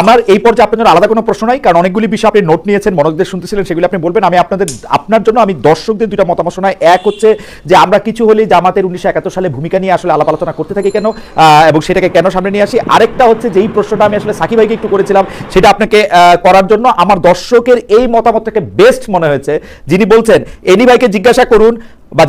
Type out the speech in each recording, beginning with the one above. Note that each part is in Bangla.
আমার এই পর্যায়ে আপনার আলাদা কোনো প্রশ্ন নাই, কারণ অনেকগুলি বিষয় আপনি নোট নিয়েছেন, মনোযোগ দিয়ে শুনতেছিলেন, সেগুলো আপনি বলবেন। আমি আপনার জন্য আমি দর্শকদের দুইটা মতামত শোনাই। এক হচ্ছে যে আমরা কিছু হলেই জামাতের 1971 সালে ভূমিকা নিয়ে আসলে আলাপ আলোচনা করতে থাকি কেন, এবং সেটাকে কেন সামনে নিয়ে আসি। আরেকটা হচ্ছে যেই প্রশ্নটা আমি আসলে সাকিব ভাইকে একটু করেছিলাম, সেটা আপনাকে করার জন্য আমার দর্শকের এই মতামতটাকে বেস্ট মনে হয়েছে, যিনি বলছেন এনি ভাইকে জিজ্ঞাসা করুন বা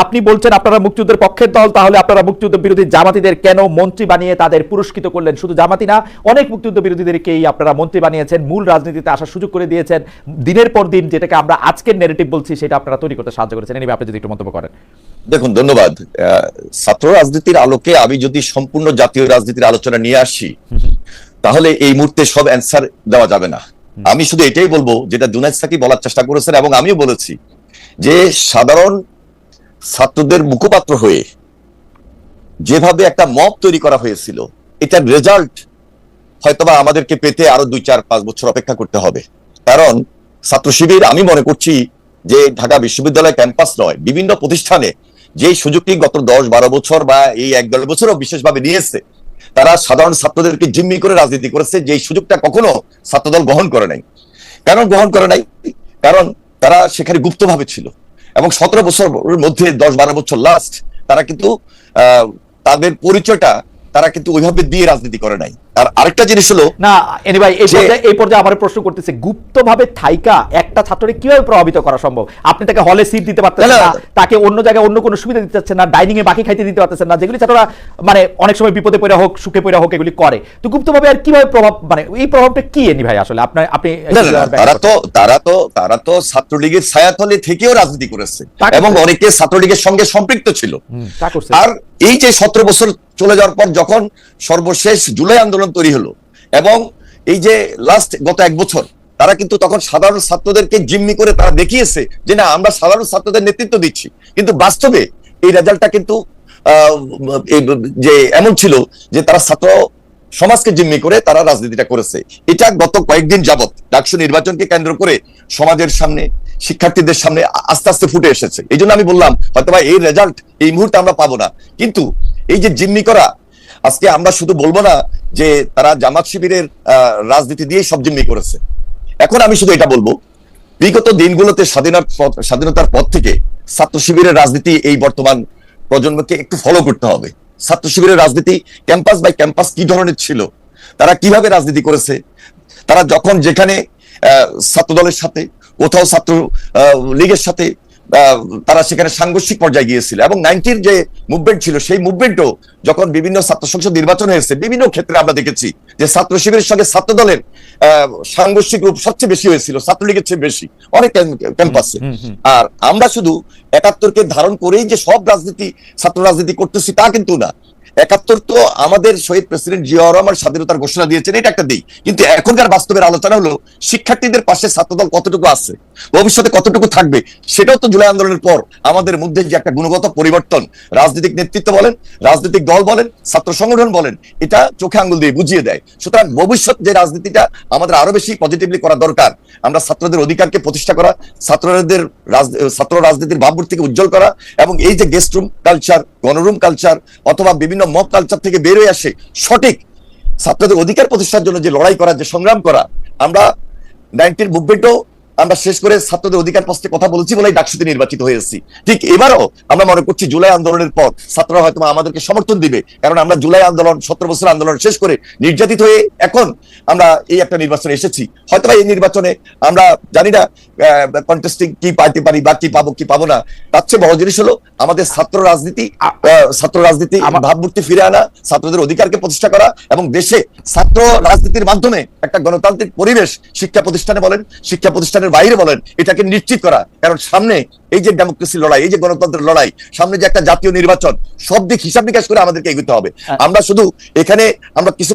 আপনি বলছেন আপনারা মুক্তিযুদ্ধের পক্ষের দল, তাহলে আপনারা মুক্তিযুদ্ধ বিরোধী জামাতিদের কেন মন্ত্রী বানিয়ে তাদের পুরস্কৃত করলেন? শুধু জামাতি না, অনেক মুক্তিযুদ্ধ বিরোধীদেরকেই আপনারা মন্ত্রী বানিয়েছেন, মূল রাজনীতিতে আসার সুযোগ করে দিয়েছেন, দিনের পর দিন যেটাকে আমরা আজকের ন্যারেটিভ বলছি সেটা আপনারা তৈরি করতে সাহায্য করেছেন। এনিবে আপনি যদি একটু মন্তব্য করেন। দেখুন, ধন্যবাদ। ছাত্র রাজনীতির আলোকে আমি যদি সম্পূর্ণ জাতীয় রাজনীতির আলোচনা নিয়ে আসি, তাহলে এই মুহূর্তে সব অ্যান্সার দেওয়া যাবে না। আমি শুধু এটাই বলবো যেটা জুনায়েদ সাকি বলার চেষ্টা করেছেন এবং আমিও বলেছি, যে সাধারণ ছাত্রদের মুখপাত্র হয়ে যেভাবে একটা মব তৈরি করা হয়েছিল, এটার রেজাল্ট হয়তোবা আমাদেরকে পেতে আরো 2-4-5 বছর অপেক্ষা করতে হবে। কারণ ছাত্র শিবির, আমি মনে করছি যে ঢাকা বিশ্ববিদ্যালয় ক্যাম্পাস নয়, বিভিন্ন প্রতিষ্ঠানে যে সুযোগটি গত 10-12 বছর বা এই 1-1.5 বছরও বিশেষভাবে নিয়েছে, তারা সাধারণ ছাত্রদেরকে জিম্মি করে রাজনীতি করেছে, যে সুযোগটা কখনো ছাত্রদল গ্রহণ করে নাই। কেন গ্রহণ করে নাই? কারণ তারা সেখানে গুপ্তভাবে ছিল, এবং 17 বছরের মধ্যে 10-12 বছর লাস্ট তারা কিন্তু তাদের পরিচয়টা তারা কিন্তু ওইভাবে দিয়ে রাজনীতি করে নাই। আর আরেকটা জিনিস হলো না, এনিভাই এই পর্যায়ে আমার প্রশ্ন করতেছে, গুপ্তভাবে থাইকা একটা ছাত্রকে কিভাবে প্রভাবিত করা সম্ভব? আপনি তাকে হলে সিট দিতে পারতেছেন না, তাকে অন্য জায়গায় অন্য কোনো সুবিধা দিতে চাচ্ছেন না, ডাইনিং এ বাকি খাইতে দিতে পারতেছেন না, যেগুলি ছাত্ররা মানে অনেক সময় বিপদে পড়ে হোক সুখে পড়ে হোক এগুলি করে। তো গুপ্তভাবে আর কিভাবে প্রভাব, মানে এই প্রভাবটা কি এনিভাই আসলে আপনি তারা তো ছাত্রলীগের ছায়াতলে থেকেও রাজনীতি করেছে এবং অনেকে ছাত্রলীগের সঙ্গে সম্পৃক্ত ছিল। আর এই যে 17 বছর চলে যাওয়ার পর যখন সর্বশেষ জুলাই আন্দোলন তৈরি হলো, এবং এই যে লাস্ট গত 1 বছর তারা কিন্তু তখন সাধারণ ছাত্রদেরকে জিম্মি করে তারা দেখিয়েছে যে না, আমরা সাধারণ ছাত্রদের নেতৃত্ব দিচ্ছি, কিন্তু বাস্তবে এই রেজাল্টটা কিন্তু যে এমন ছিল যে তারা ছাত্র সমাজকে জিম্মি করে তারা রাজনীতিটা করেছে। এটা গত কয়েকদিন যাবত ডাকসু নির্বাচনকে কেন্দ্র করে সমাজের সামনে, শিক্ষার্থীদের সামনে আস্তে আস্তে ফুটে এসেছে। এই জন্য আমি বললাম হয়তোবা এই রেজাল্ট এই মুহূর্তে আমরা পাবো না, কিন্তু এই যে জিম্মি করা, আজকে আমরা শুধু বলবো না যে তারা জামাত শিবিরের রাজনীতি দিয়ে সব জিম্মি করেছে। এখন আমি শুধু এটা বলবো, বিগত দিনগুলোতে স্বাধীনতার পর থেকে ছাত্র শিবিরের রাজনীতি এই বর্তমান প্রজন্মকে একটু ফলো করতে হবে। ছাত্র শিবিরের রাজনীতি ক্যাম্পাস বাই ক্যাম্পাস কি ধরনের ছিল, তারা কিভাবে রাজনীতি করেছে, তারা যখন যেখানে ছাত্র দলের সাথে, কোথাও ছাত্র লীগের সাথে তারা সেখানে সাংঘর্ষিক পর্যায়ে গিয়েছিল, এবং 90-র যে মুভমেন্ট ছিল সেই মুভমেন্টও যখন বিভিন্ন ছাত্র সংসদ নির্বাচন হয়েছে, বিভিন্ন ক্ষেত্রে আমরা দেখেছি যে ছাত্র শিবিরের সঙ্গে ছাত্র দলের সাংঘর্ষিক রূপ সবচেয়ে বেশি হয়েছিল, ছাত্রলীগের চেয়ে বেশি অনেক ক্যাম্পাসে। আর আমরা শুধু 71-কে ধারণ করেই যে সব রাজনীতি ছাত্র রাজনীতি করতেছি তা কিন্তু না। 71 তো আমাদের শহীদ প্রেসিডেন্ট জিয়াউর রহমান স্বাধীনতার ঘোষণা দিয়েছেন, এটা একটা দিক, কিন্তু এখনকার বাস্তবের আলোচনা হলো শিক্ষার্থীদের পাশে ছাত্রদল কতটুকু আছে, ভবিষ্যতে কতটুকু থাকবে, সেটাও তো জুলাই আন্দোলনের পর আমাদের মধ্যে যে একটা গুণগত পরিবর্তন, রাজনৈতিক নেতৃত্ব বলেন, রাজনৈতিক দল বলেন, ছাত্র সংগঠন বলেন, এটা চোখে আঙ্গুল দিয়ে বুঝিয়ে দেয়। সুতরাং ভবিষ্যৎ যে রাজনীতিটা আমাদের আরো বেশি পজিটিভলি করা দরকার, আমরা ছাত্রদের অধিকারকে প্রতিষ্ঠা করা, ছাত্র রাজনীতির ভাবমূর্তিকে উজ্জ্বল করা, এবং এই যে গেস্ট রুম কালচার, গণরুম কালচার অথবা বিভিন্ন মব কালচার থেকে বের হয়ে আসে সঠিক ছাত্রদের অধিকার প্রতিষ্ঠার জন্য যে লড়াই করা, যে সংগ্রাম করা, আমরা 90-র মুভমেন্টও আমরা শেষ করে ছাত্রদের অধিকার প্রশ্নে কথা বলেছি বলেই ডাকসুতে নির্বাচিত হয়েছি। ঠিক এবারও আমরা মনে করছি জুলাই আন্দোলনের পর ছাত্ররা হয়তো আমাদেরকে সমর্থন দিবে, কারণ আমরা জুলাই আন্দোলন 17 বছর আন্দোলন শেষ করে নির্যাতিত হয়ে এখন আমরা এই একটা নির্বাচনে এসেছি। হয়তো এই নির্বাচনে আমরা জানি না কন্টেস্টিং কি পাইতে পারি বা কি পাবো কি পাবো না, তার চেয়ে বড় জিনিস হলো আমাদের ছাত্র রাজনীতি ভাবমূর্তি ফিরে আনা, ছাত্রদের অধিকারকে প্রতিষ্ঠা করা, এবং দেশে ছাত্র রাজনীতির মাধ্যমে একটা গণতান্ত্রিক পরিবেশ শিক্ষা প্রতিষ্ঠানে বলেন, শিক্ষা প্রতিষ্ঠানের বাইরে বলেন, এটাকে নিশ্চিত করা। কারণ সামনে এই যে ডেমোক্রেসির লড়াই, এই যে গণতন্ত্রের লড়াই, সামনে যে একটা জাতীয় নির্বাচন, সব দিক হিসাব নিকাশ করে আমাদেরকে এগোতে হবে। আমরা শুধু এখানে আমরা কিছু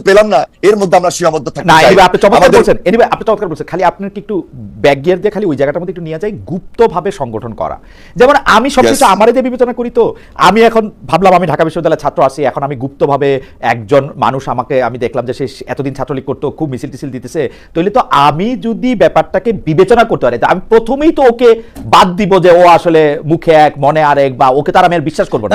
পেলাম না, এর মধ্যে আমরা সীমাবদ্ধ থাকি না। আপনি চমৎকার বলছেন, খালি আপনার কি একটু ব্যাক গিয়ার দিয়ে খালি ওই জায়গাটার মধ্যে একটু নিয়ে যাই, গুপ্তভাবে সংগঠন করা। যেমন আমি সবকিছু আমারে যে বিবেচনা করি, তো আমি এখন ভাবলাম আমি ঢাকা বিশ্ববিদ্যালয়ের ছাত্র আছি, এখন আমি গুপ্তভাবে একজন মানুষ, আমি দেখলাম যে সে এতদিন ছাত্রলীগ করতো, খুব মিছিল টিছিল দিতেছে, তাহলে তো আমি যদি ব্যাপারটাকে আন্দোলনটাকে বিবেচনা করতে পারে। আমি প্রথমেই তো ওকে বাদ দিব যে ও আসলে মুখে এক মনে আরেক, বা ওকে তার আমি আর বিশ্বাস করবো না।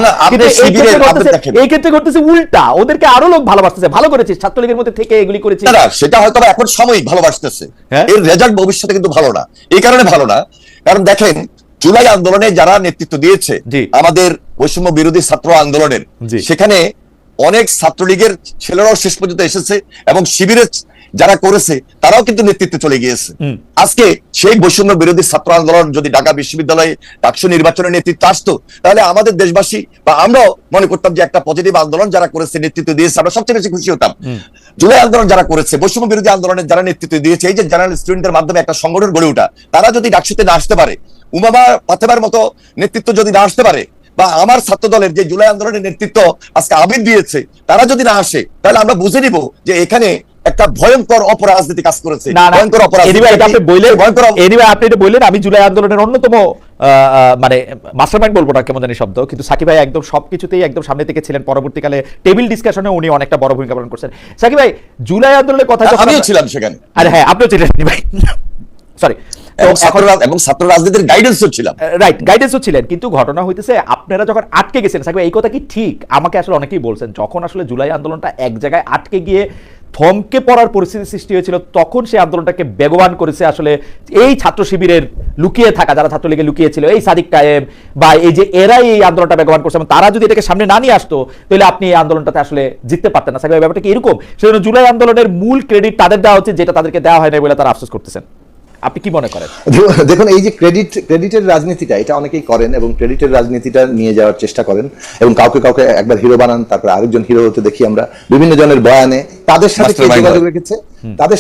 এই ক্ষেত্রে করতেছে উল্টা, ওদেরকে আরো লোক ভালোবাসতেছে, ভালো করেছিস ছাত্রলীগের মধ্যে থেকে এগুলি করেছিস। সেটা হয়তো এখন সাময়িক ভালোবাসতেছে, এর রেজাল্ট ভবিষ্যতে কিন্তু ভালো না। এই কারণে ভালো না, কারণ দেখেন জুলাই আন্দোলনে যারা নেতৃত্ব দিয়েছে আমাদের বৈষম্য বিরোধী ছাত্র আন্দোলনের, সেখানে অনেক ছাত্রলীগের ছেলেরাও শেষ পর্যন্ত এসেছে এবং শিবিরের যারা করেছে তারাও কিন্তু নেতৃত্বে চলে গিয়েছে। আজকে সেই বৈষম্য বিরোধী ছাত্র আন্দোলন যদি ঢাকা বিশ্ববিদ্যালয়ে ডাকসু নির্বাচনের নেতৃত্ব আসতো, তাহলে আমাদের দেশবাসী বা আমরাও মনে করতাম যে একটা পজিটিভ আন্দোলন যারা করেছে, নেতৃত্ব দিয়েছে, আমরা সবচেয়ে বেশি খুশি হতাম। জুলাই আন্দোলন যারা করেছে, বৈষম্য বিরোধী আন্দোলনের যারা নেতৃত্ব দিয়েছে, এই যে জেনারেল স্টুডেন্টের মাধ্যমে একটা সংগঠন গড়ে ওঠা, তারা যদি ডাকসুতে না আসতে পারে, উমামা পাথেবার মতো নেতৃত্ব যদি না আসতে পারে, বা আমার ছাত্র দলের যে জুলাই আন্দোলনের নেতৃত্ব আজকে আবির দিয়েছে, তারা যদি না আসে, তাহলে আমরা বুঝে নিব যে এখানে একটা ভয়ঙ্কর অপরাজনীতি কাজ করেছে। ভয়ঙ্কর অপরাজনীতি। আপনি এটা বললেন, আমি জুলাই আন্দোলনের অন্যতম মানে মাস্টারমাইন্ড বলবো না, কেমন জানি শব্দ, কিন্তু সাকিব ভাই একদম সবকিছুতেই একদম সামনে থেকে ছিলেন। পরবর্তীকালে টেবিল ডিসকাশনে উনি অনেকটা বড় ভূমিকা পালন করছেন। সাকিব ভাই, জুলাই আন্দোলনের কথা আমিও ছিলাম সেখানে। আরে হ্যাঁ, আপনিও ছিলেন ভাই, সরি, এবং ছাত্র রাজনীতির গাইডেন্সও ছিলাম। রাইট, গাইডেন্সও ছিলেন। কিন্তু ঘটনা হইতেছে আপনারা যখন আটকে গেছেন, সাকিব এই কথা কি ঠিক? আমাকে আসলে অনেকেই বলছেন যখন আসলে জুলাই আন্দোলনটা এক জায়গায় আটকে গিয়ে থমকে পড়ার পরিস্থিতি সৃষ্টি হয়েছিল, তখন সেই আন্দোলনটাকে বেগবান করেছে আসলে এই ছাত্র শিবিরের লুকিয়ে থাকা, যারা ছাত্রলীগে লুকিয়েছিল, এই সাদিক কায়েম বা এই যে এরাই এই আন্দোলনটা বেগবান করছে, এবং তারা যদি এটাকে সামনে না নিয়ে আসতো, তাহলে আপনি এই আন্দোলনটাতে আসলে জিততে পারতেন না। সাকিব ব্যাপারটা কি এরকম? সেজন্য জুলাই আন্দোলনের মূল ক্রেডিট তাদের দেওয়া উচিত, যেটা তাদেরকে দেওয়া হয় না বলে তারা আফসোস করতেছেন। আপনি কি মনে করেন? দেখুন, এই যে ক্রেডিটের রাজনীতিটা, এটা অনেকেই করেন এবং ক্রেডিটের রাজনীতিটা নিয়ে যাওয়ার চেষ্টা করেন, এবং কাউকে একবার হিরো বানান, তারপর আরেকজন হিরো হতে দেখি আমরা বিভিন্ন জনের বয়ানে। তাদের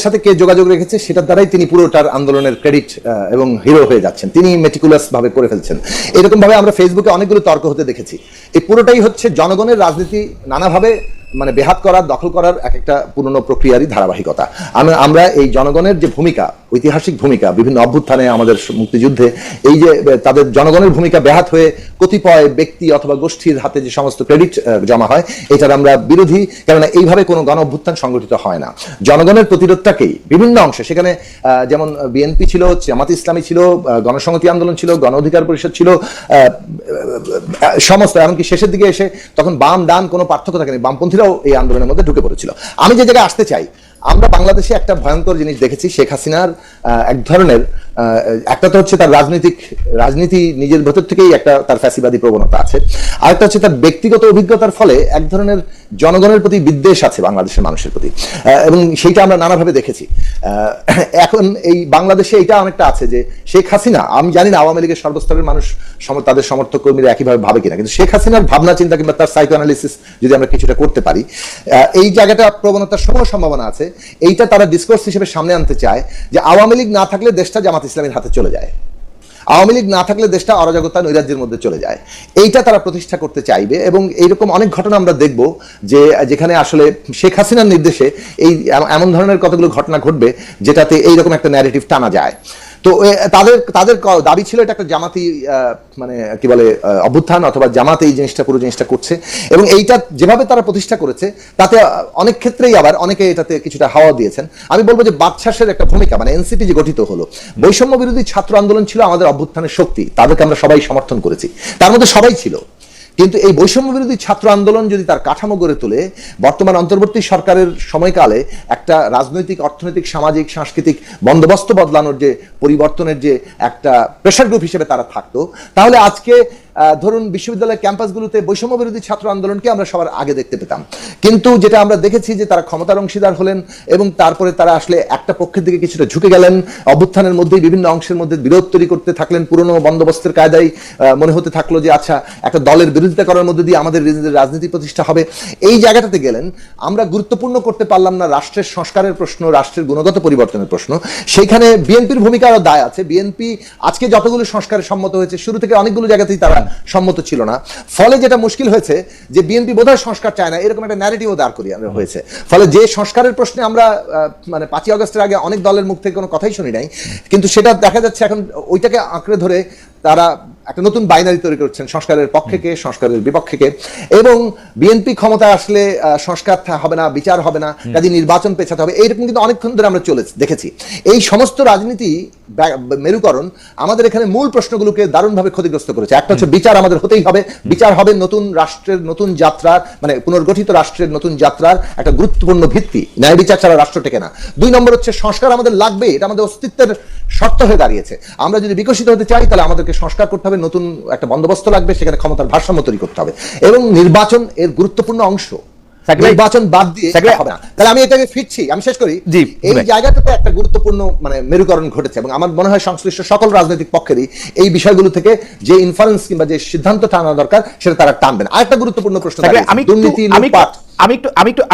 সাথে কে যোগাযোগ রেখেছে সেটার দ্বারাই তিনি পুরোটার আন্দোলনের ক্রেডিট এবং হিরো হয়ে যাচ্ছেন। তিনি মেটিকুলাস ভাবে করে ফেলছেন। এরকম ভাবে আমরা ফেসবুকে অনেকগুলো তর্ক হতে দেখেছি। এই পুরোটাই হচ্ছে জনগণের রাজনীতি নানাভাবে মানে বেহাত করার, দখল করার একটা পুরনো প্রক্রিয়ারই ধারাবাহিকতা। আমরা এই জনগণের যে ভূমিকা, ঐতিহাসিক ভূমিকা, বিভিন্ন অভ্যুত্থানে, আমাদের মুক্তিযুদ্ধে, এই যে তাদের জনগণের ভূমিকা ব্যাহাত হয়ে কতিপয় ব্যক্তি অথবা গোষ্ঠীর হাতে যে সমস্ত ক্রেডিট জমা হয়, এটার আমরা বিরোধী। কেননা এইভাবে কোনো গণ অভ্যুত্থান সংগঠিত হয় না। জনগণের প্রতিরোধটাকেই বিভিন্ন অংশে, সেখানে যেমন বিএনপি ছিল, জামাত ইসলামী ছিল, গণসংহতি আন্দোলন ছিল, গণ অধিকার পরিষদ ছিল, সমস্ত, এমনকি শেষের দিকে এসে তখন বাম ডান কোনো পার্থক্য থাকেনি, বামপন্থীরাও এই আন্দোলনের মধ্যে ঢুকে পড়েছিল। আমি যে জায়গায় আসতে চাই, আমরা বাংলাদেশে একটা ভয়ঙ্কর জিনিস দেখেছি। শেখ হাসিনার এক ধরনের একটা তো হচ্ছে তার রাজনীতি নিজের ভেতর থেকেই একটা তার ফ্যাসিবাদী প্রবণতা আছে, আরেকটা হচ্ছে তার ব্যক্তিগত অভিজ্ঞতার ফলে এক ধরনের জনগণের প্রতি বিদ্বেষ আছে বাংলাদেশের মানুষের প্রতি, এবং সেইটা আমরা নানাভাবে দেখেছি। এখন এই বাংলাদেশে এইটা অনেকটা আছে যে শেখ হাসিনা, আমি জানি না আওয়ামী লীগের সর্বস্তরের মানুষ তাদের সমর্থক কর্মীরা একইভাবে ভাবে কিনা, কিন্তু শেখ হাসিনার ভাবনা চিন্তা কিংবা তার সাইকো অ্যানালিসিস যদি আমরা কিছুটা করতে পারি, এই জায়গাটা প্রবণতার সম্ভাবনা আছে। এইটা তারা ডিসকোর্স হিসেবে সামনে আনতে চায় যে আওয়ামী লীগ না থাকলে দেশটা জামাত ইসলামের হাতে চলে যায়, আওয়ামী লীগ না থাকলে দেশটা অরাজকতা নৈরাজ্যের মধ্যে চলে যায়। এইটা তারা প্রতিষ্ঠা করতে চাইবে, এবং এইরকম অনেক ঘটনা আমরা দেখব যে যেখানে আসলে শেখ হাসিনার নির্দেশে এই এমন ধরনের কতগুলো ঘটনা ঘটবে যেটাতে এইরকম একটা ন্যারেটিভ টানা যায়। তো তাদের দাবি ছিল এটা একটা জামাতি মানে কি বলে অভ্যুত্থান, অথবা জামাত এই জিনিসটা পুরো জিনিসটা করছে, এবং এইটা যেভাবে তারা প্রতিষ্ঠা করেছে তাতে অনেক ক্ষেত্রেই আবার অনেকে এটাতে কিছুটা হাওয়া দিয়েছেন। আমি বলবো যে বাদশাহের একটা ভূমিকা, মানে এনসিপি যে গঠিত হলো, বৈষম্য বিরোধী ছাত্র আন্দোলন ছিল আমাদের অভ্যুত্থানের শক্তি, তাদেরকে আমরা সবাই সমর্থন করেছি, তার মধ্যে সবাই ছিল। কিন্তু এই বৈষম্য বিরোধী ছাত্র আন্দোলন যদি তার কাঠামো গড়ে তোলে, বর্তমান অন্তর্বর্তী সরকারের সময়কালে একটা রাজনৈতিক, অর্থনৈতিক, সামাজিক, সাংস্কৃতিক বন্দোবস্ত বদলানোর যে পরিবর্তনের যে একটা প্রেশার গ্রুপ হিসেবে তারা থাকতো, তাহলে আজকে ধরুন বিশ্ববিদ্যালয়ের ক্যাম্পাসগুলোতে বৈষম্য বিরোধী ছাত্র আন্দোলনকে আমরা সবার আগে দেখতে পেতাম। কিন্তু যেটা আমরা দেখেছি যে তারা ক্ষমতার অংশীদার হলেন, এবং তারপরে তারা আসলে একটা পক্ষের দিকে কিছুটা ঝুঁকে গেলেন, অভ্যুত্থানের মধ্যেই বিভিন্ন অংশের মধ্যে বিরোধ তৈরি করতে থাকলেন, পুরনো বন্দোবস্তের কায়দায় মনে হতে থাকলো যে আচ্ছা একটা দলের বিরোধিতা করার মধ্যে দিয়ে আমাদের রাজনীতি প্রতিষ্ঠা হবে। এই জায়গাটাতে গেলেন, আমরা গুরুত্বপূর্ণ করতে পারলাম না রাষ্ট্রের সংস্কারের প্রশ্ন, রাষ্ট্রের গুণগত পরিবর্তনের প্রশ্ন। সেইখানে বিএনপির ভূমিকারও দায় আছে। বিএনপি আজকে যতগুলো সংস্কারে সম্মত হয়েছে, শুরু থেকে অনেকগুলো জায়গাতেই তারা সম্মত ছিল না। ফলে যেটা মুশকিল হয়েছে যে বিএনপি বোধহয় সংস্কার চায় না, এরকম একটা ন্যারেটিভও দাঁড় করিয়ে হয়েছে। ফলে যে সংস্কারের প্রশ্নে আমরা মানে 5ই আগস্টের আগে অনেক দলের মুখ থেকে কোনো কথাই শুনি নাই, কিন্তু সেটা দেখা যাচ্ছে এখন ওইটাকে আঁকড়ে ধরে তারা একটা নতুন বাইনারি তৈরি করছেন, সংস্কারের পক্ষে কে, সংস্কারের বিপক্ষে কে, এবং বিএনপি ক্ষমতায় আসলে সংস্কার হবে না, বিচার হবে না, কাজে নির্বাচন পেছাতে হবে, এইরকম কিন্তু অনেকক্ষণ ধরে আমরা দেখেছি। এই সমস্ত রাজনীতি মেরুকরণ আমাদের এখানে মূল প্রশ্নগুলোকে দারুণভাবে ক্ষতিগ্রস্ত করেছে। একটা হচ্ছে বিচার আমাদের হতেই হবে, বিচার হবে নতুন রাষ্ট্রের নতুন যাত্রার, মানে পুনর্গঠিত রাষ্ট্রের নতুন যাত্রার একটা গুরুত্বপূর্ণ ভিত্তি, ন্যায় বিচার ছাড়া রাষ্ট্র টেকে না। 2 নম্বর হচ্ছে সংস্কার আমাদের লাগবে, এটা আমাদের অস্তিত্বের শর্ত হয়ে দাঁড়িয়েছে। আমরা যদি বিকশিত হতে চাই তাহলে আমাদেরকে সংস্কার করতে হবে, নতুন একটা বন্দোবস্ত লাগবে, সেখানে ক্ষমতার ভারসাম্য তৈরি করতে হবে, এবং নির্বাচন এর গুরুত্বপূর্ণ অংশ। নির্বাচন বাদ দিয়ে হবে না। তাহলে আমি এটাকে ফিরছি, আমি শেষ করি। এই জায়গাটাতে একটা গুরুত্বপূর্ণ মানে মেরুকরণ ঘটেছে, এবং আমার মনে হয় সংশ্লিষ্ট সকল রাজনৈতিক পক্ষেরই এই বিষয়গুলো থেকে যে ইনফারেন্স কিংবা যে সিদ্ধান্ত টানা দরকার সেটা তারা টানবেন। আরেকটা গুরুত্বপূর্ণ প্রশ্ন, দুর্নীতি, লুটপাট। আমি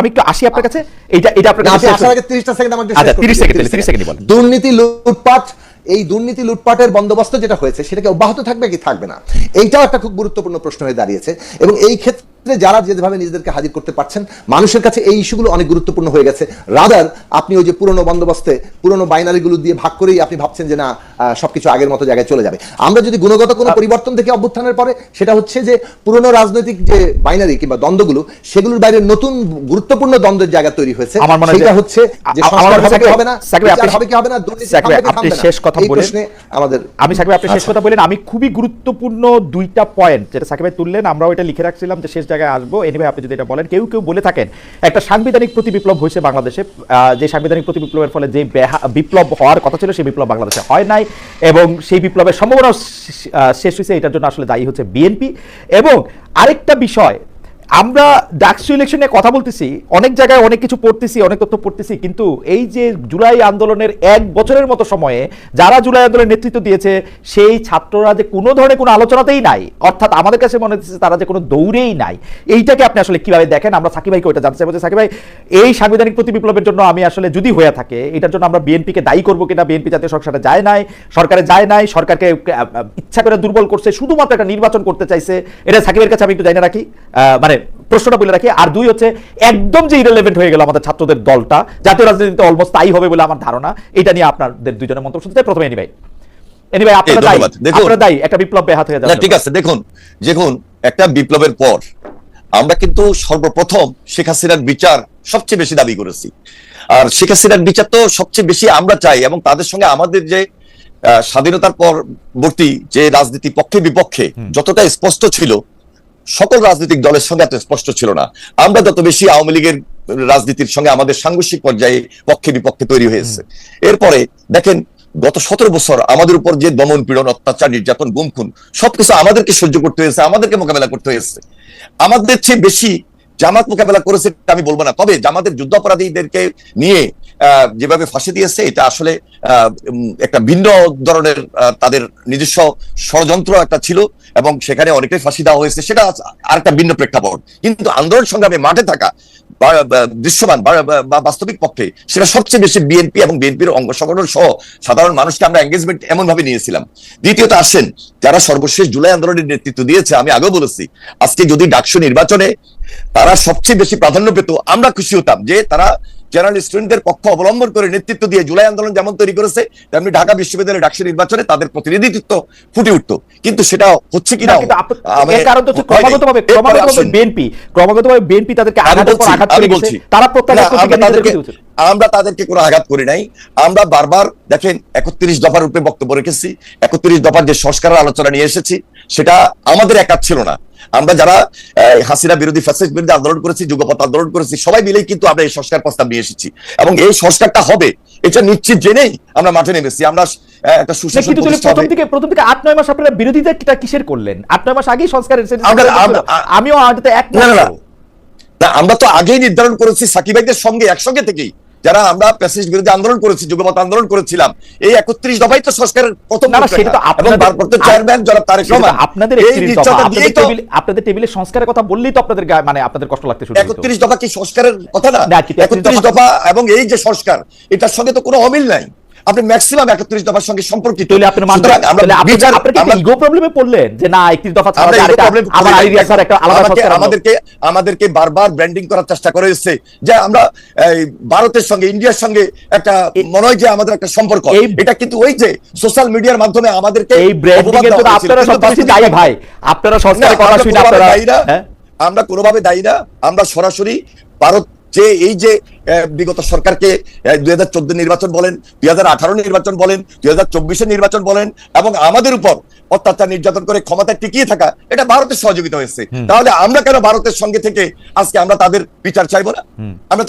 একটু আসি আপনার কাছে, এটা আপনার কাছে আসার আগে 30 সেকেন্ড আমাকে 30 সেকেন্ড বলেন। দুর্নীতি, লুটপাট, এই দুর্নীতি লুটপাটের বন্দোবস্ত যেটা হয়েছে সেটাকে অব্যাহত থাকবে কি থাকবে না, এইটাও একটা খুব গুরুত্বপূর্ণ প্রশ্ন হয়ে দাঁড়িয়েছে। এবং এই ক্ষেত্রে যারা যেভাবে নিজেদেরকে হাজির করতে পারছেন, মানুষের কাছে এই ইস্যুগুলো অনেক গুরুত্বপূর্ণ হয়ে গেছে। রাদার আপনি ওই যে পুরনো বন্দোবস্তে পুরনো বাইনারিগুলো দিয়ে ভাগ করেই আপনি ভাবছেন যে না সবকিছু আগের মতো জায়গায় চলে যাবে। আমরা যদি গুণগত কোনো পরিবর্তন দেখি অভ্যুত্থানের পরে, সেটা হচ্ছে যে পুরনো রাজনৈতিক যে বাইনারি কিংবা দ্বন্দ্বগুলো, সেগুলোর বাইরে নতুন গুরুত্বপূর্ণ দ্বন্দ্বের জায়গা তৈরি হয়েছে। সেটা হচ্ছে যে সংস্কার হবে কি হবে না, বিচার হবে কি হবে না, দুর্নীতি থামবে কি থামবে না। শেষ কথা বলেন আমাদের, আমি সাকিব আপনি শেষ কথা বলেন। আমি খুবই গুরুত্বপূর্ণ 2টা পয়েন্ট যেটা সাকিব ভাই তুললেন, আমরাও এটা লিখে রাখছিলাম যে শেষ জায়গায় আসবো। এনিওয়ে আপনি যদি এটা বলেন, কেউ বলে থাকেন একটা সাংবিধানিক প্রতি বিপ্লব হয়েছে বাংলাদেশে, যে সাংবিধানিক প্রতি বিপ্লবের ফলে যে বিপ্লব হওয়ার কথা ছিল সেই বিপ্লব বাংলাদেশে হয় নাই, এবং সেই বিপ্লবের সম্ভাবনা শেষ হয়েছে। এটার জন্য আসলে দায়ী হচ্ছে বিএনপি। এবং আরেকটা বিষয়, আমরা ডাকসু ইলেকশনে কথা বলতেছি, অনেক জায়গায় অনেক কিছু পড়তেছি, অনেক তথ্য পড়তেছি, কিন্তু এই যে জুলাই আন্দোলনের 1 বছরের মতো সময়ে যারা জুলাই আন্দোলনের নেতৃত্ব দিয়েছে সেই ছাত্ররা যে কোনো ধরনের কোনো আলোচনাতেই নাই, অর্থাৎ আমাদের কাছে মনে হচ্ছে তারা যে কোনো দৌড়েই নাই। এইটাকে আপনি আসলে কিভাবে দেখেন? আমরা সাকিব ভাইকে ওইটা জানতে চাইবো যে সাকিব ভাই, এই সাংবিধানিক প্রতি বিপ্লবের জন্য আমি আসলে যদি হয়ে থাকে, এটার জন্য আমরা বিএনপিকে দায়ী করবো কিনা? বিএনপি জাতীয় সংসদে যায় নাই, সরকারে যায় নাই, সরকারকে ইচ্ছা করে দুর্বল করছে, শুধুমাত্র একটা নির্বাচন করতে চাইছে, এটা সাকিবের কাছে আমি একটু জানিয়ে রাখি, মানে প্রশ্নটা বলে রাখি। আর 2 হচ্ছে একদম যে ইরেলেভেন্ট হয়ে গেল আমাদের ছাত্রদের দলটা, জাতীয় রাজনীতিতে অলমোস্ট তাই হবে বলে আমার ধারণা। এটা নিয়ে আপনাদের 2 জনের মন্তব্য শুনতে চাই। প্রথমে এনিভাই আপনারা দায়ী একটা বিপ্লব ব্যাহত হয়ে যাবে। ঠিক আছে, দেখুন একটা বিপ্লবের পর আমরা কিন্তু সর্বপ্রথম শেখ হাসিনার বিচার সবচেয়ে বেশি দাবি করেছি। আর শেখ হাসিনার বিচার তো সবচেয়ে বেশি আমরা চাই, এবং তাদের সঙ্গে আমাদের যে স্বাধীনতার পরবর্তী যে রাজনীতি পক্ষে বিপক্ষে যতটা স্পষ্ট ছিল, সকল রাজনৈতিক দলের সঙ্গে এত স্পষ্ট ছিল না। আমরা যত বেশি আওয়ামী লীগের রাজনীতির সঙ্গে আমাদের সাংঘর্ষিক পর্যায়ে পক্ষে বিপক্ষে তৈরি হয়েছে। এরপরে দেখেন গত 17 বছর আমাদের উপর যে দমন পীড়ন, অত্যাচার, নির্যাতন, গুম খুন সবকিছু আমাদেরকে সহ্য করতে হয়েছে, আমাদেরকে মোকাবেলা করতে হয়েছে। আমাদের চেয়ে বেশি জামাত মোকাবেলা করেছে আমি বলবো না, তবে জামাতের যুদ্ধাপরাধীদেরকে নিয়ে যেভাবে ফাঁসি দিয়েছে এটা আসলে একটা ভিন্ন ধরনের তাদের নিজস্ব ষড়যন্ত্র একটা ছিল, এবং সেখানে অনেকটাই ফাঁসি দেওয়া হয়েছে, সেটা আরেকটা ভিন্ন প্রেক্ষাপট। কিন্তু আন্দোলন সংগ্রামে মাঠে থাকা দৃশ্যমান বা বাস্তবিক পক্ষে সেটা সবচেয়ে বেশি বিএনপি এবং বিএনপির অঙ্গ সংগঠন সহ সাধারণ মানুষকে আমরা এঙ্গেজমেন্ট এমন ভাবে নিয়েছিলাম। দ্বিতীয়ত আসেন যারা সর্বশেষ জুলাই আন্দোলনের নেতৃত্ব দিয়েছে, আমি আগেও বলেছি আজকে যদি ডাকসু নির্বাচনে তারা সবচেয়ে বেশি প্রাধান্য পেত, আমরা খুশি হতাম যে তারা জেনারেল স্টুডেন্টদের পক্ষ অবলম্বন করে নেতৃত্ব দিয়ে জুলাই আন্দোলন যেমন তৈরি করেছে, তেমনি ঢাকা বিশ্ববিদ্যালয়ের ডাকসু নির্বাচনে তাদের প্রতিনিধিত্ব ফুটে উঠতো। কিন্তু সেটা হচ্ছে কিনা ক্রমাগতভাবে বিএনপি তাদেরকে আমরা তাদেরকে কোনো আঘাত করি নাই। আমরা বারবার দেখেন 31 দফার রূপে বক্তব্য রেখেছি, 31 দফার যে সংস্কারের আলোচনা নিয়ে এসেছি সেটা আমাদের একার ছিল না। আমরা যারা হাসিনা বিরোধী ফ্যাসিস্ট বিরোধী আন্দোলন করেছি, যুগপৎ আন্দোলন করেছি, সবাই মিলেই কিন্তু আমরা এই সংস্কার প্রস্তাব নিয়ে এসেছি, এবং এই সংস্কারটা হবে এটা নিশ্চিত জেনেই আমরা মাঠে নেমেছি। আমরা একটা সুশাসন প্রথম থেকে 8-9 মাস আপনারা বিরোধিতা কিসের করলেন? 8-9 মাস আগেই সংস্কারের আমিও আমরা তো আগেই নির্ধারণ করেছি সাকিব ভাইদের সঙ্গে একসঙ্গে থেকেই, যারা আমরা ফ্যাসিস্ট বিরোধী আন্দোলন করেছি, যুগপৎ আন্দোলন করেছিলাম, এই 31 দফাই তো সংস্কারের প্রথম চেয়ারম্যান জনাব তারেক রহমান আপনাদের টেবিলে সংস্কারের কথা বললেই তো আপনাদের মানে আপনাদের কষ্ট লাগতে শুরু। 31 দফা কি সংস্কারের কথা না? 31 দফা এবং এই যে সংস্কার এটার সঙ্গে তো কোনো অমিল নাই। আপনি ম্যাক্সিমাম 31 দফার সঙ্গে সম্পর্কিত। তাহলে আপনি মানতে ইগো প্রবলেমে পড়লেন যে না 31 দফা ছাড়া আবার আইডিয়া স্যার একটা আলাদা সরকার আমাদেরকে বারবার ব্র্যান্ডিং করার চেষ্টা করে এসেছে যে আমরা ভারতের সঙ্গে ইন্ডিয়ার সঙ্গে একটা মনে হয় যে আমাদের একটা সম্পর্ক, এটা কিন্তু ওই যে সোশ্যাল মিডিয়ার মাধ্যমে আমাদেরকে এই ব্র্যান্ডিং এর জন্য আপনারা সবকিছু দায়ী ভাই, আপনারা সরকারের কথা শুনে আপনারা আমরা কোনোভাবে দায়ী না। আমরা সরাসরি ভারত যে এই যে বিগত সরকারকে 2014 নির্বাচন বলেন, 2018 নির্বাচন বলেন, 2024 নির্বাচন বলেন এবং আমাদের উপর অত্যাচার নির্যাতন করে ক্ষমতায় টিকিয়ে থাকা, এটা ভারতের সহযোগিতা হয়েছে। তাহলে আমরা কেন ভারতের সঙ্গে থেকে আজকে আমরা তাদের বিচার চাইবো না? আমরা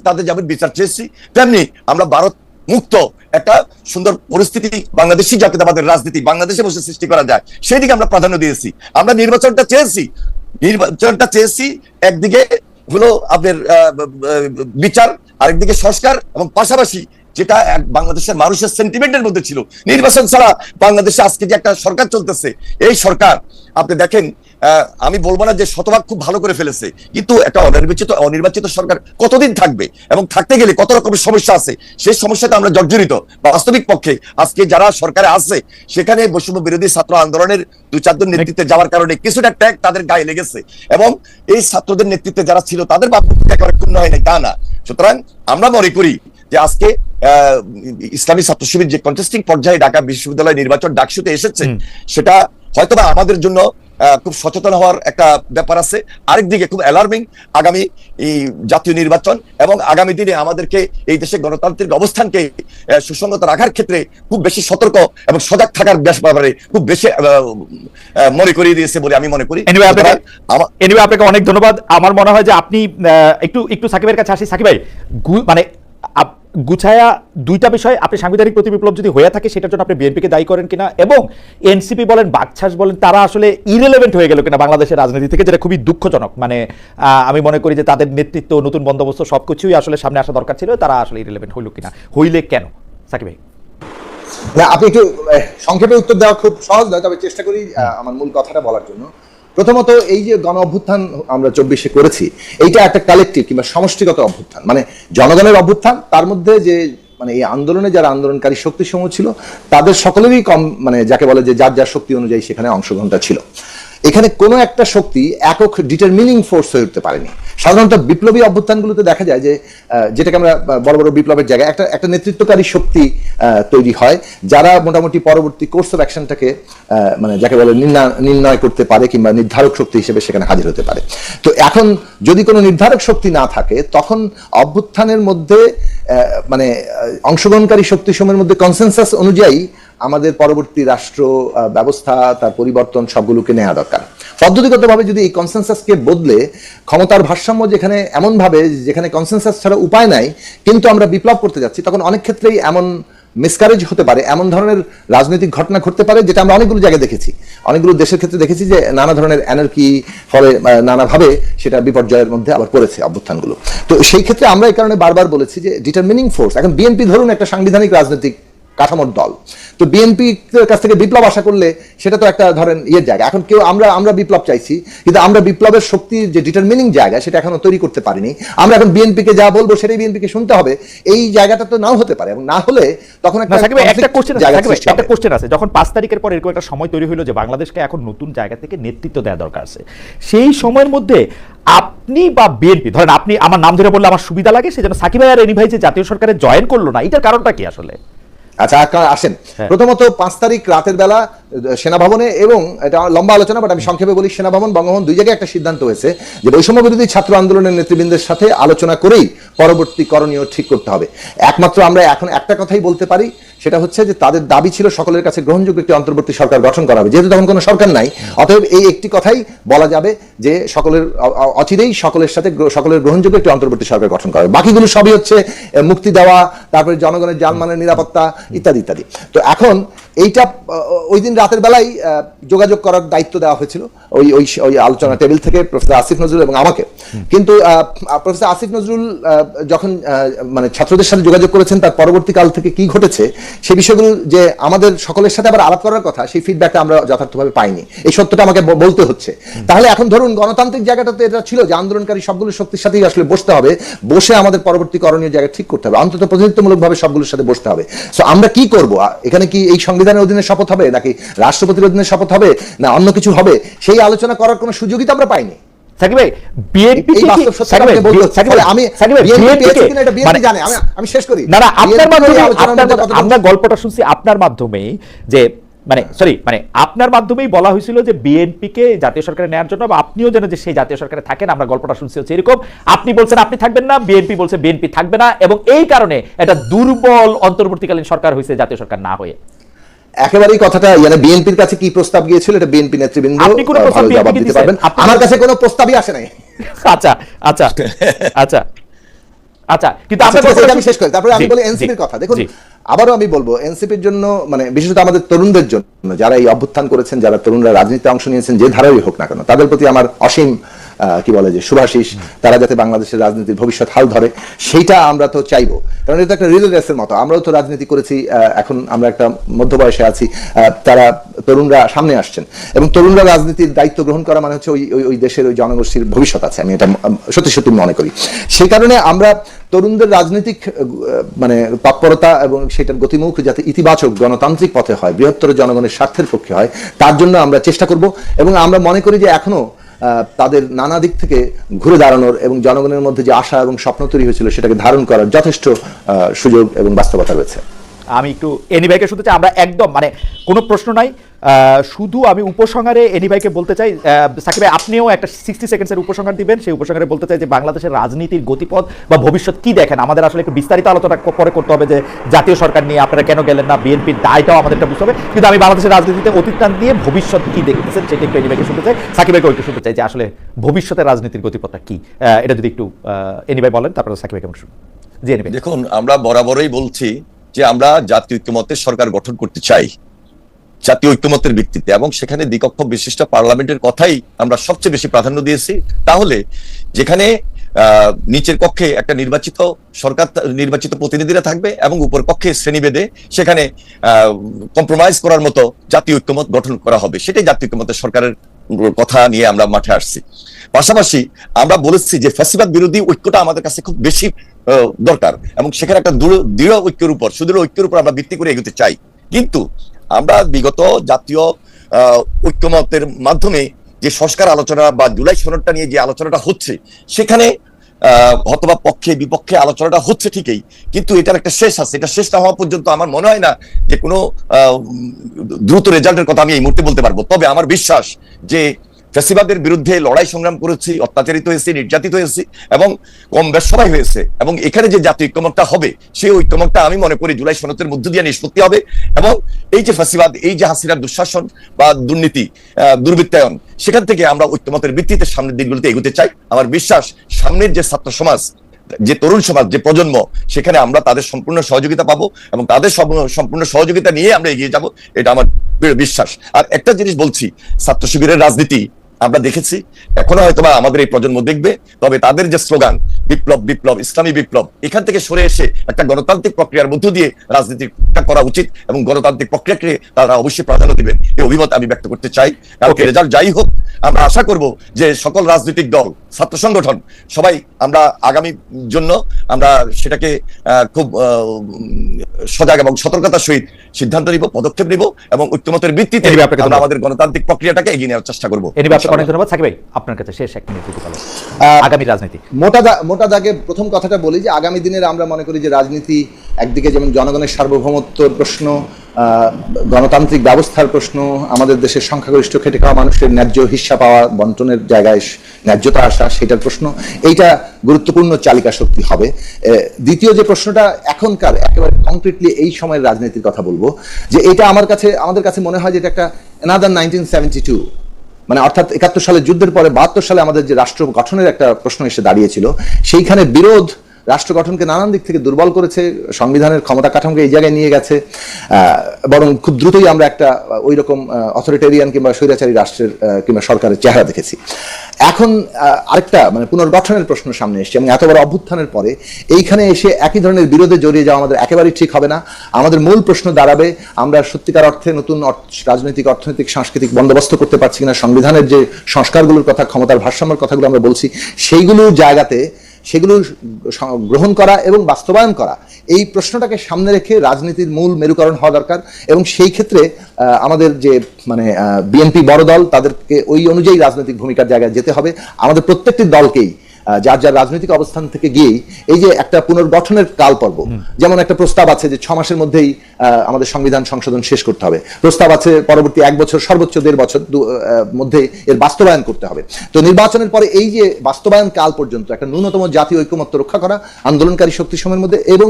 তাদের যেমন বিচার চেয়েছি তেমনি আমরা ভারত মুক্ত একটা সুন্দর পরিস্থিতি বাংলাদেশি জাতীয়তাবাদের রাজনীতি বাংলাদেশে বসে সৃষ্টি করা যায় সেই দিকে আমরা প্রাধান্য দিয়েছি। আমরা নির্বাচনটা চেয়েছি একদিকে হলো আপনার বিচার, আরেকদিকে সংস্কার এবং পাশাপাশি যেটা বাংলাদেশের মানুষের সেন্টিমেন্টের মধ্যে ছিল, নির্বাচন ছাড়া বাংলাদেশে আজকে যে একটা সরকার চলতেছে, এই সরকার আপনি দেখেন আমি বলবো না যে শতভাগ খুব ভালো করে ফেলেছে, কিন্তু একটা অনির্বাচিত সরকার কতদিন থাকবে এবং থাকতে গেলে কত রকমের সমস্যা আছে, সেই সমস্যাতে আমরা জর্জরিত। বাস্তবিক পক্ষে আজকে যারা সরকারে আছে সেখানে বৈষম্য বিরোধী ছাত্র আন্দোলনের 2-4 জন নেতৃত্বে যাওয়ার কারণে কিছুটা ট্যাগ তাদের গায়ে লেগেছে এবং এই ছাত্রদের নেতৃত্বে যারা ছিল তাদের একেবারে ক্ষুণ্ণ হয় নাই তা না। সুতরাং আমরা মনে করি যে আজকে ইসলামী ছাত্র শিবির যে কন্টেস্টিং পর্যায়ে ঢাকা বিশ্ববিদ্যালয় নির্বাচন ডাকসুতে এসেছে, সেটা হয়তোবা আমাদের জন্য খুব সচেতন হওয়ার একটা ব্যাপার আছে। আরেকদিকে খুব অ্যালার্মিং আগামী এই জাতীয় নির্বাচন এবং আগামী দিনে আমাদেরকে এই দেশে গণতান্ত্রিক অবস্থানকে সুসংগত রাখার ক্ষেত্রে খুব বেশি সতর্ক এবং সজাগ থাকার ব্যাপারে খুব বেশি মনে করিয়ে দিয়েছে বলে আমি মনে করি। এনিওয়ে আপনাকে অনেক ধন্যবাদ। আমার মনে হয় যে আপনি একটু সাকিবের কাছে আসি। সাকিব ভাই, মানে গুছায়া দুইটা বিষয়, আপনি সাংবিধানিক প্রতিবিপ্লব যদি হয়ে থাকে সেটার জন্য আপনি বিএনপিকে দায়ী করেন কিনা, এবং এনসিপি বলেন বাকছাস বলেন তারা আসলে ইরেলেভেন্ট হয়ে গেল কিনা বাংলাদেশের রাজনীতি থেকে, যেটা খুবই দুঃখজনক। মানে আমি মনে করি যে তাদের নেতৃত্ব, নতুন বন্দোবস্ত সবকিছুই আসলে সামনে আসা দরকার ছিল, তারা আসলে ইরেলেভেন্ট হইল কিনা, হইলে কেন? সাকিব ভাই না, আপনি একটু সংক্ষেপে উত্তর দেওয়া খুব সহজ নয়, তবে চেষ্টা করি আমার মূল কথাটা বলার জন্য। প্রথমত, এই যে গণ অভ্যুত্থান আমরা 24-এ করেছি, এইটা একটা কালেকটিভ কিংবা সমষ্টিগত অভ্যুত্থান, মানে জনগণের অভ্যুত্থান। তার মধ্যে যে মানে এই আন্দোলনে যারা আন্দোলনকারী শক্তি সমূহ ছিল তাদের সকলেরই কম, মানে যাকে বলে যে যার যার শক্তি অনুযায়ী সেখানে অংশগ্রহণটা ছিল। এখানে কোনো একটা শক্তি একক ডিটারমিনিং ফোর্স হয়ে উঠতে পারেনি। সাধারণত বিপ্লবী অভ্যুত্থানগুলোতে দেখা যায় যে যেটাকে আমরা বড় বড় বিপ্লবের জায়গায় একটা নেতৃত্বকারী শক্তি তৈরি হয়, যারা মোটামুটি পরবর্তী কোর্স অফ অ্যাকশনটাকে মানে যাকে বলে নির্ণয় করতে পারে কিংবা নির্ধারক শক্তি হিসেবে সেখানে হাজির হতে পারে। তো এখন যদি কোনো নির্ধারক শক্তি না থাকে, তখন অভ্যুত্থানের মধ্যে মানে অংশগ্রহণকারী শক্তিসমূহের মধ্যে কনসেনসাস অনুযায়ী আমাদের পরবর্তী রাষ্ট্র ব্যবস্থা, তার পরিবর্তন সবগুলোকে নেওয়া দরকার। পদ্ধতিগতভাবে যদি এই কনসেনসাসকে বদলে ক্ষমতার ভারসাম্য যেখানে এমনভাবে যেখানে কনসেনসাস ছাড়া উপায় নাই কিন্তু আমরা বিপ্লব করতে যাচ্ছি, তখন অনেক ক্ষেত্রেই এমন মিসকারেজ হতে পারে, এমন ধরনের রাজনৈতিক ঘটনা ঘটতে পারে, যেটা আমরা অনেকগুলো জায়গায় দেখেছি, অনেকগুলো দেশের ক্ষেত্রে দেখেছি যে নানা ধরনের অ্যানার্কি ফলে নানাভাবে সেটা বিপর্যয়ের মধ্যে আবার পড়েছে অভ্যুত্থানগুলো। তো সেই ক্ষেত্রে আমরা এই কারণে বারবার বলেছি যে ডিটারমিনিং ফোর্স, এখন বিএনপি ধরুন একটা সাংবিধানিক রাজনৈতিক কাঠামোর দল, তো বিএনপির কাছ থেকে বিপ্লব আশা করলে সেটা তো একটা ধরেন ইয়ের জায়গা। এখন কেউ আমরা বিপ্লব চাইছি, কিন্তু আমরা বিপ্লবের শক্তির যে ডিটারমিনিং জায়গা সেটা এখনো তৈরি করতে পারিনি। আমরা এখন বিএনপিকে যা বলবো সেটাই বিএনপিকে শুনতে হবে, এই জায়গাটা তো নাও হতে পারে, এবং না হলে তখন একটা কোশ্চেন আছে। যখন 5 তারিখের পর এরকম একটা সময় তৈরি হলো যে বাংলাদেশকে এখন নতুন জায়গা থেকে নেতৃত্ব দেওয়া দরকার আছে, সেই সময়ের মধ্যে আপনি বা বিএনপি, ধরেন আপনি আমার নাম ধরে বললে আমার সুবিধা লাগে, সেজন্য সাকিব ভাই আর এনি ভাই যে জাতীয় সরকারে জয়েন করলো না, এটার কারণটা কি আসলে? আচ্ছা, আসেন প্রথমত 5 তারিখ রাতের বেলা সেনাভবনে, এবং এটা লম্বা আলোচনা, বাট আমি সংক্ষেপে বলি, সেনাভবন বঙ্গভবন দুই জায়গায় একটা সিদ্ধান্ত হয়েছে যে বৈষম্য বিরোধী ছাত্র আন্দোলনের নেতৃবৃন্দের সাথে আলোচনা করেই পরবর্তী করণীয় ঠিক করতে হবে। একমাত্র আমরা এখন একটা কথাই বলতে পারি, সেটা হচ্ছে যে তাদের দাবি ছিল সকলের কাছে গ্রহণযোগ্য একটি অন্তর্বর্তী সরকার গঠন করা হবে। যেহেতু তখন কোনো সরকার নাই, অতএব এই একটি কথাই বলা যাবে যে সকলের অচিরেই সকলের সাথে সকলের গ্রহণযোগ্য একটি অন্তর্বর্তী সরকার গঠন করা হবে। বাকিগুলো সবই হচ্ছে মুক্তি দেওয়া, তারপরে জনগণের জানমালের নিরাপত্তা ইত্যাদি ইত্যাদি। তো এখন এইটা ওই দিন রাতের বেলায় যোগাযোগ করার দায়িত্ব দেওয়া হয়েছিল ওই ওই ওই আলোচনা টেবিল থেকে প্রফেসর আসিফ নজরুল এবং আমাকে। কিন্তু প্রফেসর আসিফ নজরুল যখন মানে ছাত্রদের সাথে যোগাযোগ করেছেন, তার পরবর্তীকাল থেকে কি ঘটেছে সেই বিষয়গুলো যে আমাদের সকলের সাথে আবার আলাপ করার কথা, সেই ফিডব্যাকটা আমরা যথার্থভাবে পাইনি, এই সত্যটা আমাকে বলতে হচ্ছে। তাহলে এখন ধরুন গণতান্ত্রিক জায়গাটাতে এটা ছিল যে আন্দোলনকারী সবগুলো শক্তির সাথেই আসলে বসতে হবে, বসে আমাদের পরবর্তী করণীয় জায়গা ঠিক করতে হবে, অন্তত প্রতিনিধিত্বমূলকভাবে সবগুলোর সাথে বসতে হবে। সো আমরা কি করব এখানে? কি এই সংবিধানের অধীনে শপথ হবে, নাকি রাষ্ট্রপতির অধীনে শপথ হবে, না অন্য কিছু হবে? সেই আলোচনা করার কোনো সুযোগই তো আমরা পাইনি। সাকিব ভাই, বিএনপি এই বাস্তব সত্যটা আমাকে বলতে হচ্ছে। আমি বিএনপি পেয়েছি কিনা এটা বিএনপি জানে। আমি শেষ করি। না আপনার মাধ্যমে আমরা গল্পটা শুনছি আপনার মাধ্যমেই, যে আপনার মাধ্যমেই বলা হয়েছিল যে বিএনপিকে জাতীয় সরকারে নেওয়ার জন্য, বা আপনিও যেন যে সেই জাতীয় সরকারে থাকেন। আমরা গল্পটা শুনছি হচ্ছে এরকম, আপনি বলছেন আপনি থাকবেন না, বিএনপি বলছে বিএনপি থাকবে না, এবং এই কারণে একটা দুর্বল অন্তর্বর্তীকালীন সরকার হয়েছে জাতীয় সরকার না হয়ে। একেবারেই কথাটা মানে বিএনপির কাছে কি প্রস্তাব গিয়েছিল এটা বিএনপি নেতৃবৃন্দ আপনি কোনো প্রস্তাব জবাব দিতে পারবেন। আমার কাছে কোনো প্রস্তাবই আসে নাই। আচ্ছা আচ্ছা আচ্ছা আচ্ছা, কিন্তু আমি শেষ করি, তারপরে আমি বলি এনসিপির কথা। দেখুন, আবারও আমি বলবো এনসিপির জন্য, মানে বিশেষত আমাদের তরুণদের জন্য, যারা এই অভ্যুত্থান করেছেন, যারা তরুণরা রাজনীতিতে অংশ নিয়েছেন, যে ধারাই হোক না কেন, তাদের প্রতি আমার অসীম কি বলে যে শুভাশিস। তারা যাতে বাংলাদেশের রাজনীতির ভবিষ্যৎ হাল ধরে সেইটা আমরা তো চাইবো, কারণ এটা একটা রিলে রেসের মতো। আমরাও তো রাজনীতি করেছি, এখন আমরা একটা মধ্য বয়সে আছি, তারা তরুণরা সামনে আসছেন, এবং তরুণরা রাজনীতির দায়িত্ব গ্রহণ করা মানে হচ্ছে ওই দেশের ওই জনগোষ্ঠীর ভবিষ্যৎ আছে, আমি এটা সত্যি সত্যি মনে করি। সেই কারণে আমরা তরুণদের রাজনৈতিক মানে তৎপরতা এবং সেটার গতিমুখ যাতে ইতিবাচক গণতান্ত্রিক পথে হয়, বৃহত্তর জনগণের স্বার্থের পক্ষে হয়, তার জন্য আমরা চেষ্টা করব। এবং আমরা মনে করি যে এখনো তাদের নানা দিক থেকে ঘুরে দাঁড়ানোর এবং জনগণের মধ্যে যে আশা এবং স্বপ্ন তৈরি হয়েছিল সেটাকে ধারণ করার যথেষ্ট সুযোগ এবং বাস্তবতা রয়েছে। আমি একটু এনি ভাইকে শুনতে চাই, আমরা একদম মানে কোনো প্রশ্ন নাই, শুধু আমি উপসংহারে এনি ভাইকে বলতে চাই, সাকিব ভাই আপনিও একটা 60 সেকেন্ডসের উপসংহার দিবেন। সেই উপসংহারে বলতে চাই যে বাংলাদেশের রাজনীতির গতিপথ বা ভবিষ্যৎ কি দেখেন। আমাদের আসলে একটু বিস্তারিত আলোচনা পরে করতে হবে যে জাতীয় সরকার নিয়ে আপনারা কেন গেলেন না, বিএনপির দায়টাও আমাদেরটা বুঝতে হবে, কিন্তু আমি বাংলাদেশের রাজনীতিতে অতীতান দিয়ে ভবিষ্যৎ কি দেখতেছেন সেটা একটু এনি ভাইকে শুনতে চাই, সাকিব ভাইকে একটু শুনতে চাই যে আসলে ভবিষ্যতের রাজনীতির গতিপথটা কি, এটা যদি একটু এনি ভাই বলেন, তারপরে সাকিব ভাইকে শুনুন। জি এনি ভাই। দেখুন, আমরা বরাবরই বলছি যে আমরা জাতীয় ঐক্যমত্যের সরকার গঠন করতে চাই জাতীয় ঐক্যমত্যের ভিত্তিতে, এবং সেখানে দ্বিকক্ষ বিশিষ্ট পার্লামেন্টের কথাই আমরা সবচেয়ে বেশি প্রাধান্য দিয়েছি। তাহলে যেখানে নিচের কক্ষে একটা নির্বাচিত সরকার, নির্বাচিত প্রতিনিধিরা থাকবে, এবং উপর কক্ষে শ্রেণীভেদে সেখানে কম্প্রোমাইজ করার মতো জাতীয় ঐক্যমত গঠন করা হবে, সেটাই জাতীয় ঐক্যমত্যের সরকারের কথা নিয়ে আমরা মাঠে আসছি। পাশাপাশি আমরা বলেছি যে ফ্যাসিবাদ বিরোধী ঐক্যটা আমাদের কাছে খুব বেশি দরকার, এবং সেখানে একটা দৃঢ় ঐক্যের উপর, সুদৃঢ় ঐক্যের উপর আমরা ভিত্তি করে এগোতে চাই। কিন্তু আমরা বিগত জাতীয় ঐক্যমতের মাধ্যমে যে সংস্কার আলোচনা বা জুলাই সনদটা নিয়ে যে আলোচনাটা হচ্ছে, সেখানে হয়তোবা পক্ষে বিপক্ষে আলোচনাটা হচ্ছে ঠিকই, কিন্তু এটার একটা শেষ আছে। এটা শেষ না হওয়া পর্যন্ত আমার মনে হয় না যে কোনো দ্রুত রেজাল্টের কথা আমি এই মুহূর্তে বলতে পারবো। তবে আমার বিশ্বাস যে ফ্যাসিবাদের বিরুদ্ধে লড়াই সংগ্রাম করেছি, অত্যাচারিত হয়েছি, নির্যাতিত হয়েছি, এবং কম বেশ সবাই হয়েছে, এবং এখানে যে জাতীয় ঐক্যমতটা হবে সেই ঐক্যমতটা আমি মনে করি জুলাই সনদের মধ্য দিয়ে নিষ্পত্তি হবে, এবং এই যে ফ্যাসিবাদ, এই যে হাসিনার দুঃশাসন বা দুর্নীতি, দুর্বৃত্তায়ন, সেখান থেকে আমরা ঐক্যমতের ভিত্তিতে সামনের দিনগুলোতে এগোতে চাই। আমার বিশ্বাস সামনের যে ছাত্র সমাজ, যে তরুণ সমাজ, যে প্রজন্ম, সেখানে আমরা তাদের সম্পূর্ণ সহযোগিতা পাবো, এবং তাদের সম্পূর্ণ সহযোগিতা নিয়ে আমরা এগিয়ে যাব, এটা আমার বিশ্বাস। আর একটা জিনিস বলছি, ছাত্র শিবিরের রাজনীতি আমরা দেখেছি, এখনো হয়তো আমাদের এই প্রজন্ম দেখবে, তবে তাদের যে স্লোগান বিপ্লব বিপ্লব ইসলামী বিপ্লব, এখান থেকে সরে এসে একটা গণতান্ত্রিক প্রক্রিয়ার মধ্য দিয়ে রাজনীতিটা করা উচিত, এবং গণতান্ত্রিক প্রক্রিয়াকে তারা অবশ্যই প্রাধান্য দিবেন, এই অভিমত আমি ব্যক্ত করতে চাই। কালকে রেজাল্ট যাই হোক, আমরা আশা করব যে সকল রাজনৈতিক দল, ছাত্র সংগঠন সবাই আমরা আগামীর জন্য আমরা সেটাকে খুব সজাগ এবং সতর্কতার সহিত সিদ্ধান্ত নিব, পদক্ষেপ নিব, এবং ঐক্যমতের ভিত্তিতে আমরা আমাদের গণতান্ত্রিক প্রক্রিয়াটাকে এগিয়ে নেওয়ার চেষ্টা করব। অনেক ধন্যবাদ সাকিব ভাই, আপনার কাছে শেষ এক মিনিট দিতে পারেন আগামী রাজনীতি। মোটা দাগে প্রথম কথাটা বলি যে আগামী দিনের আমরা মনে করি যে রাজনীতি একদিকে যেমন জনগণের সার্বভৌমত্বর প্রশ্ন, গণতান্ত্রিক ব্যবস্থার প্রশ্ন, আমাদের দেশের সংখ্যাগরিষ্ঠ খেটে খাওয়া মানুষের ন্যায্য হিস্সা পাওয়া, বন্টনের জায়গায় ন্যায্যতা আসা, সেটার প্রশ্ন, এইটা গুরুত্বপূর্ণ চালিকা শক্তি হবে। দ্বিতীয় যে প্রশ্নটা এখনকার একেবারে কংক্রিটলি এই সময়ের রাজনীতির কথা বলবো, যে এটা আমাদের কাছে মনে হয় যে এটা একটা অ্যানাদার 1972, মানে অর্থাৎ 71 সালের যুদ্ধের পরে 72 সালে আমাদের যে রাষ্ট্র গঠনের একটা প্রশ্ন এসে দাঁড়িয়েছিল, সেইখানে বিরোধ রাষ্ট্র গঠনকে নানান দিক থেকে দুর্বল করেছে, সংবিধানের ক্ষমতা কাঠামোকে এই জায়গায় নিয়ে গেছে, বরং খুব দ্রুতই আমরা একটা ওই রকম অথরিটেরিয়ান কিংবা স্বৈরাচারী রাষ্ট্রের কিংবা সরকারের চেহারা দেখেছি। এখন আরেকটা মানে পুনর্গঠনের প্রশ্ন সামনে এসেছে, এবং এত বড় অভ্যুত্থানের পরে এইখানে এসে একই ধরনের বিরোধে জড়িয়ে যাওয়া আমাদের একেবারেই ঠিক হবে না। আমাদের মূল প্রশ্ন দাঁড়াবে, আমরা সত্যিকার অর্থে নতুন রাজনৈতিক, অর্থনৈতিক, সাংস্কৃতিক বন্দোবস্ত করতে পারছি কিনা, সংবিধানের যে সংস্কারগুলোর কথা, ক্ষমতার ভারসাম্যের কথাগুলো আমরা বলছি, সেইগুলোর জায়গাতে সেগুলো গ্রহণ করা এবং বাস্তবায়ন করা, এই প্রশ্নটাকে সামনে রেখে রাজনীতির মূল মেরুকরণ হওয়া দরকার। এবং সেই ক্ষেত্রে আমাদের যে মানে বিএনপি বড় দল, তাদেরকে ওই অনুযায়ী রাজনৈতিক ভূমিকার জায়গায় যেতে হবে। আমাদের প্রত্যেকটি দলকেই যার যার রাজনৈতিক অবস্থান থেকে গিয়েই এই যে একটা পুনর্গঠনের কাল পর্ব, যেমন একটা প্রস্তাব আছে যে 6 মাসের মধ্যেই আমাদের সংবিধান সংশোধন শেষ করতে হবে, প্রস্তাব আছে পরবর্তী 1 বছর সর্বোচ্চ 1.5 বছর মধ্যে এর বাস্তবায়ন করতে হবে। তো নির্বাচনের পরে এই যে বাস্তবায়ন কাল পর্যন্ত একটা ন্যূনতম জাতীয় ঐকমত্য রক্ষা করা আন্দোলনকারী শক্তিসমূহের মধ্যে, এবং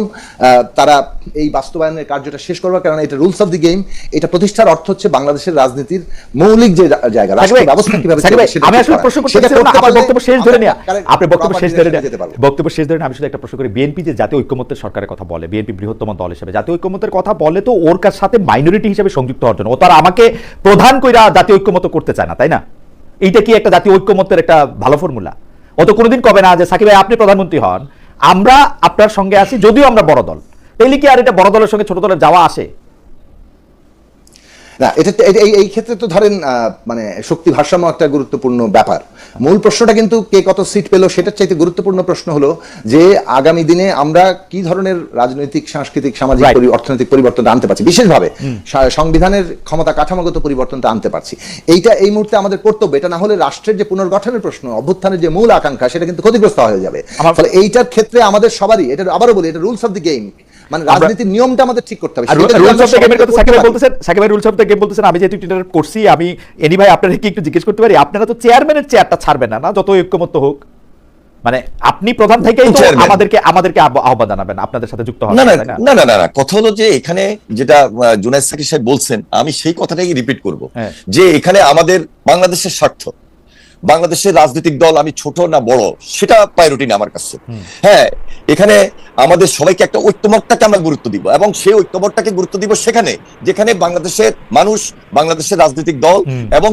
তারা এই বাস্তবায়নের কার্যটা শেষ করবে, কারণ এটা রুলস অফ দি গেম। এটা প্রতিষ্ঠার অর্থ হচ্ছে বাংলাদেশের রাজনীতির মৌলিক যে জায়গা, রাষ্ট্র ব্যবস্থা কিভাবে চলবে সেটা আমি আসলে প্রশ্ন করতে চাচ্ছিলাম না, আপনার বক্তব্য শেষ ধরে নিয়ে বক্তব্য শেষ ধরে আমি শুধু একটা প্রশ্ন করি, বিএনপি যে জাতীয় ঐক্যমত্যের সরকারের কথা বলে, বিএনপি বৃহত্তম দল হিসেবে জাতীয় ঐক্যমত্যের কথা বলে, তো ওর সাথে মাইনরিটি হিসেবে সংযুক্ত হওয়ার জন্য ও তার আমাকে প্রধান কইরা জাতীয় ঐক্যমত্য করতে চায় না, তাই না? এইটা কি একটা জাতীয় ঐক্যমত্যের একটা ভালো ফর্মুলা? ও তো কোনোদিন কবে না যে সাকিব ভাই আপনি প্রধানমন্ত্রী হন, আমরা আপনার সঙ্গে আছি, যদিও আমরা বড় দল। তাইলে কি আর এটা বড় দলের সঙ্গে ছোট দলের যাওয়া আসে না? এটা এই ক্ষেত্রে তো ধরেন মানে শক্তি ভারসাম্য একটা গুরুত্বপূর্ণ ব্যাপার। মূল প্রশ্নটা কিন্তু কে কত সিট পেল সেটার চাইতে গুরুত্বপূর্ণ প্রশ্ন হলো যে আগামী দিনে আমরা কি ধরনের রাজনৈতিক, সাংস্কৃতিক, সামাজিক, অর্থনৈতিক পরিবর্তন আনতে পারছি, বিশেষভাবে সংবিধানের ক্ষমতা কাঠামোগত পরিবর্তনটা আনতে পারছি। এইটা এই মুহূর্তে আমাদের কর্তব্য। এটা না হলে রাষ্ট্রের যে পুনর্গঠনের প্রশ্ন, অভ্যুত্থানের যে মূল আকাঙ্ক্ষা, সেটা কিন্তু ক্ষতিগ্রস্ত হয়ে যাবে। ফলে এইটার ক্ষেত্রে আমাদের সবারই, এটা আবারও বলি, এটা রুলস অফ দি গেম, মানে রাজনীতির নিয়মটা আমাদের ঠিক করতে হবে। রুলস অফ দ্য গেমের কথা সাকিব ভাই বলতেছেন, সাকিব ভাই রুলস অফ দ্য গেম বলতেছেন। আমি যেহেতু টুইটার করছি, আমি এনি ভাই আপনারা কি একটু জিজ্ঞেস করতে পারি, আপনারা তো চেয়ারম্যানের চেয়ারটা ছাড়বেন না, যত ঐক্যমত্য হোক, মানে আপনি প্রধান থেকেই তো আমাদেরকে আহ্বান জানাবেন, আপনাদের সাথে যুক্ত হবেন। না না না, কথা হলো যে এখানে যেটা জুনায়েদ সাকিব সাহেব বলছেন, আমি সেই কথাটাই রিপিট করব যে এখানে আমাদের বাংলাদেশের স্বার্থ, বাংলাদেশের রাজনৈতিক দল আমি ছোট না বড় সেটা প্রায়োরিটি না আমার কাছে। হ্যাঁ, এখানে আমাদের সবাইকে একটা ঐক্যমত্যকে আমরা গুরুত্ব দিব, এবং সেই ঐক্যমত্যকে গুরুত্ব দিব সেখানে যেখানে বাংলাদেশের মানুষ, বাংলাদেশের রাজনৈতিক দল এবং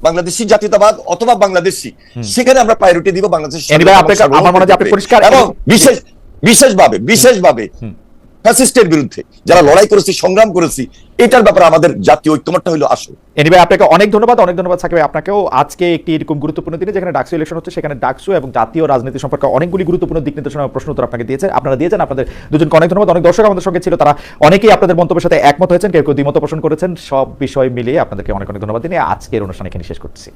বাংলাদেশি জাতীয়তাবাদ অথবা বাংলাদেশি, সেখানে আমরা প্রায়োরিটি দিব বাংলাদেশের। আমার মনে হয় আপনি পরিষ্কার এবং বিশেষভাবে ফ্যাসিস্টের বিরুদ্ধে যারা লড়াই করেছি, সংগ্রাম করেছি, এটার ব্যাপারে আমাদের জাতীয় ঐক্যমত্যটা হলো আসল। এনিওয়ে আপনাকে অনেক ধন্যবাদ সাকিব ভাই। আপনাকেও আজকে একটি এরকম গুরুত্বপূর্ণ দিনে যেখানে ডাকসু ইলেকশন হচ্ছে, সেখানে ডাকসু এবং জাতীয় রাজনীতি সম্পর্কে অনেকগুলি গুরুত্বপূর্ণ দিক নির্দেশনা প্রশ্ন উত্তর আপনারা দিয়েছেন। আপনাদের দুজনকে অনেক ধন্যবাদ। অনেক দর্শক আমাদের সঙ্গে ছিল, তারা অনেকেই আপনাদের মন্তব্যের সাথে একমত হয়েছেন, কেউ দ্বিমত পোষণ করেছেন। সব বিষয় মিলিয়ে আপনাদেরকে অনেক ধন্যবাদ দিয়ে আজকের অনুষ্ঠান এখানে শেষ করছি।